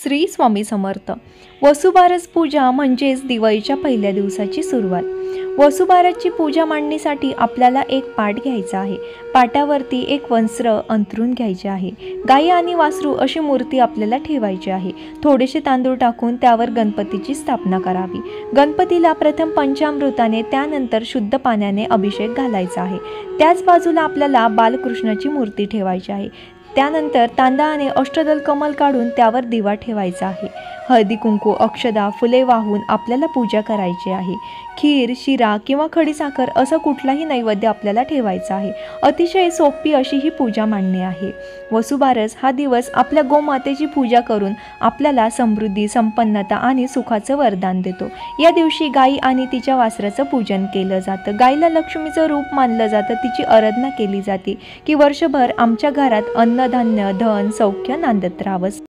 श्री स्वामी समर्थ। वसुबारस पूजा म्हणजेच दिवाळीच्या पहिल्या दिवसाची सुरुवात। वसुबारसची पूजा मांडणीसाठी आपल्याला एक पाट घ्यायचा आहे। पाटावरती एक वस्त्र अंथरून घ्यायचे आहे। गाई आणि वासरू अशी मूर्ती आपल्याला ठेवायची आहे। थोडेसे तांदूळ टाकून त्यावर गणपतीची स्थापना करावी। गणपतीला प्रथम पंचामृताने त्यानंतर शुद्ध पाण्याने अभिषेक घालायचा आहे। त्याच बाजूला आपल्याला बालकृष्णाची मूर्ती ठेवायची आहे। त्यानंतर तांदळाने अष्टदल कमल काढून त्यावर दिवा ठेवायचा आहे। हळदी कुंकू अक्षदा फुले वाहून आपल्याला पूजा करायची आहे। खीर शिरा किंवा खडीसाखर असा कुठलाही नैवेद्य आपल्याला ठेवायचा आहे। अतिशय सोपी अशी ही पूजा मांडणी आहे। वसुबारस हा दिवस आपल्या गोमातेची पूजा करून आपल्याला समृद्धी संपन्नता आणि सुखाचं वरदान देतो। या दिवशी गाई आणि तिच्या वासराचं पूजन केलं जातं। गाईला लक्ष्मीचं रूप मानलं जातं। तिची आराधना केली जाते की वर्षभर आमच्या घरात अन्नधान्य धन सौख्य नांदत राहावं।